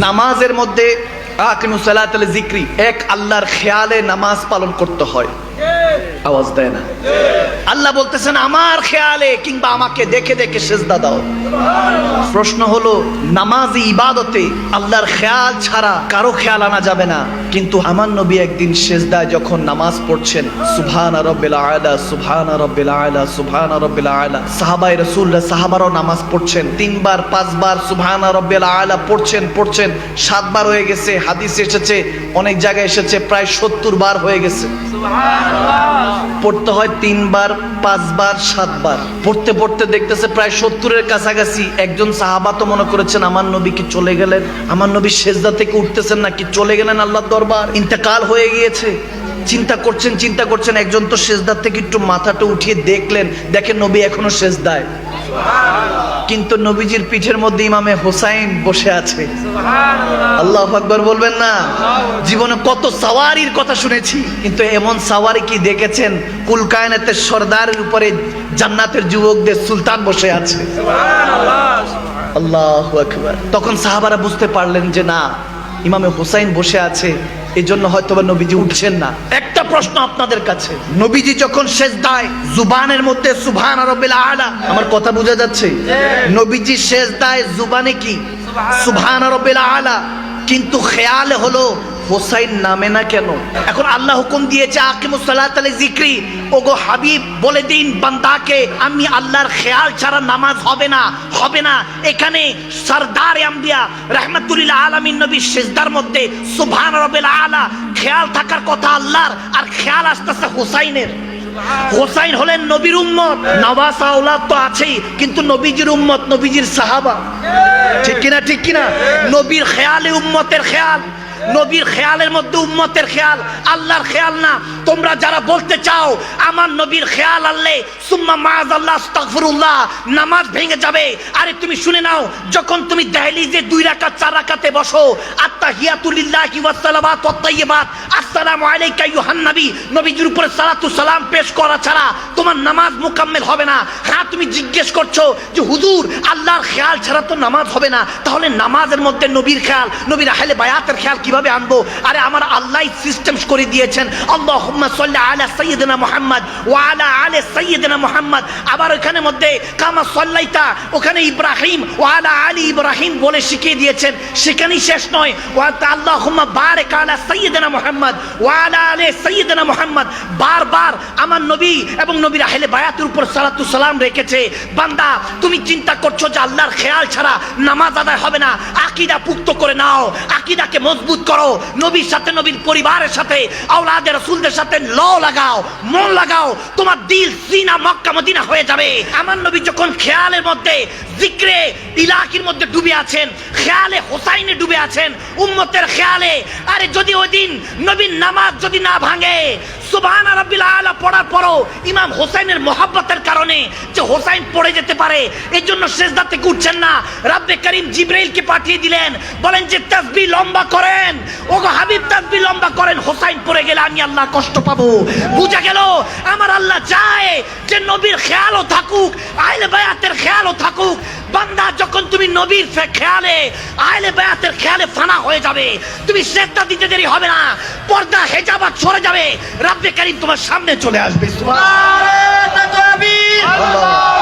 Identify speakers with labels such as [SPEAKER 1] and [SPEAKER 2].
[SPEAKER 1] নামাজের মধ্যে আকিমুস সালাতাল যিকরি, এক আল্লাহর খেয়ালে নামাজ পালন করতে হয়। আওয়াজ দেয় না? আল্লাহ বলতেছেন আমার খেয়ালে কিংবা আমাকে দেখে দেখে সেজদা দাও। প্রশ্ন হলো, নামাজি ইবাদতে আল্লাহর খেয়াল ছাড়া কারো খেয়াল আনা যাবে না, কিন্তু আমার নবী একদিন সেজদায় যখন নামাজ পড়ছেন, সুবহানা রাব্বিল আলা, সুবহানা রাব্বিল আলা, সুবহানা রাব্বিল আলা, সাহাবায়ে রাসূলরা সাহাবারাও নামাজ পড়ছেন, 3 বার 5 বার সুবহানা রাব্বিল আলা পড়ছেন 7 বার হয়ে গেছে, হাদিসে এসেছে, অনেক জায়গায় এসেছে প্রায় 70 বার হয়ে গেছে। পড়তে হয় 3 বার 5 বার 7 বার, পড়তে পড়তে দেখতেছে প্রায় 70-এর কাছাকাছি। একজন সাহাবা তো মনে করেছেন আমার নবী কি চলে গেলেন, আমার নবী সেজদা থেকে উঠতেছেন না, কি চলে গেলেন আল্লাহর দরবার, ইন্তেকাল হয়ে গিয়েছে। চিন্তা করছেন, একজন তো সেজদা থেকে একটু মাথাটা উঠিয়ে দেখেন নবী এখনো সেজদায়, কিন্তু নবীজির পিঠের মধ্যে ইমামে হোসাইন বসে আছে। আল্লাহু আকবার বলবেন না? জীবনে কত সাওয়ারির কথা শুনেছি, কিন্তু এমন সাওয়ারি কি দেখেছেন কুল কায়নাতের সরদারের উপরে জান্নাতের যুবকদের সুলতান বসে আছে? আল্লাহু আকবার। তখন সাহাবারা বুঝতে পারলেন যে না, ইমামে হোসাইন বসে আছে, এজন্য হয়তোবা নবীজি উঠছেন না। একটা প্রশ্ন আপনাদের কাছে, নবীজি যখন সেজদায় জুবানের মধ্যে সুবহান রাব্বিল আলা, আমার কথা বোঝা যাচ্ছে? নবীজি সেজদায় জুবানে কি সুবহান রাব্বিল আলা, কিন্তু খেয়ালে হলো হোসাইন নামে না কেন? এখন আল্লাহ হুকুম দিয়েছে আকিমুস সালাতাল যিকরি, ওগো হাবিব বলে দিন বান্দাকে আমি আল্লাহর খেয়াল ছাড়া নামাজ হবে না। এখানে সরদার আম্বিয়া রাহমাতুল আলামিন নবী সিজদার মধ্যে সুবহান রাব্বিল আলা, খেয়াল থাকার কথা আল্লাহর, আর খেয়াল আসতেছে হোসাইনের। হোসাইন হলেন নবীর উম্মত, নওয়াজ আওলাদ তো আছেই, কিন্তু নবীজির উম্মত, নবীজির সাহাবা। ঠিক কিনা? নবীর খেয়ালে উম্মতের খেয়াল, নবীর খেয়ালের মধ্যে উম্মতের খেয়াল, আল্লাহর খেয়াল না। তোমরা যারা বলতে চাও আমার নবীর খেয়াল আনলে সুম্মা মাআযাল্লাহ আস্তাগফিরুল্লাহ নামাজ ভেঙে যাবে, আরে তুমি শুনে নাও, যখন তুমি দহলিজে 2 রাকাত 4 রাকাতে বসো, আত্তাহিয়াতু লিল্লাহি ওয়াস সালাওয়াতু ওয়াত তাইয়্যিবাত, আসসালামু আলাইকা আইয়ুহান নবী, নবীজির উপরে সালাতু সালাম পেশ করা ছাড়া তোমার নামাজ মুকাম্মেল হবে না। হ্যাঁ, তুমি জিজ্ঞেস করছো যে হুজুর আল্লাহর খেয়াল ছাড়া তো নামাজ হবে না, তাহলে নামাজের মধ্যে নবীর খেয়াল, নবীর আহলে বায়াতের খেয়াল কিভাবে আনবো? আরে আমার আল্লাহ সিস্টেম করে দিয়েছেন, আল্লাহুম্মা সাল্লি আলা সাইয়্যিদিনা মুহাম্মদ ওয়া আলা আলি সাইয়্যিদিনা মুহাম্মদ। আবার ওখানে মধ্যে কামা সাল্লাইতা, ওখানে ইব্রাহিম ওয়া আলা আলি ইব্রাহিম বলে শিখিয়ে দিয়েছেন। সেখানেই শেষ নয়, ওয়া আল্লাহুম্মা বারিক আলা সাইয়্যিদিনা মুহাম্মদ ওয়া আলা আলি সাইয়্যিদিনা মুহাম্মদ। বারবার আমার নবী এবং নবীর আহলে বায়াতের উপর সালাতু সালাম রেখেছে। বান্দা তুমি চিন্তা করছো যে আল্লাহর খেয়াল ছাড়া নামাজ আদায় হবে না, আকীদা পুক্ত করে নাও, আকীদাকে মজবুত করো, নবীর সাথে, নবীর পরিবারের সাথে, আওলাদে রাসূলদের সাথে লাগাও, মন লাগাও, তোমার দিল সিনা মক্কা মদিনা হয়ে যাবে। আমার নবী যখন খেয়ালের মধ্যে জিক্রে ইলাহির মধ্যে ডুবে আছেন, খেয়ালে হোসাইনে ডুবে আছেন, উম্মতের খেয়ালে, আরে যদি ওই দিন নবীর নামাজ যদি না ভাঙে, সুবহান রাব্বিল আলা পড়ার পরও ইমাম হোসাইনের মহব্বতের কারণে যে হোসাইন পড়ে যেতে পারে, এই জন্য সিজদা থেকে উঠছেন না, রব্বে করিম জিবরাইলকে পাঠিয়ে দিলেন, বলেন যে তাসবিহ লম্বা করেন, ওগো হাবিব তাসবিহ লম্বা করেন, হোসাইন পড়ে গেলে আমি আল্লাহ কষ্ট পাবো। বুঝা গেল আমার আল্লাহ চায় যে নবীর খেয়ালও থাকুক, আহলে বায়াতের খেয়ালও থাকুক। বান্দা যখন তুমি নবীর খেয়ালে, আহলে বায়াতের খেয়ালে ফানা হয়ে যাবে, তুমি সিজদা দিতে দেরি হবে না, পর্দা হেজাবাত সরে যাবে, রব্বে করিম তোমার সামনে চলে আসবে। সুবহানাল্লাহ।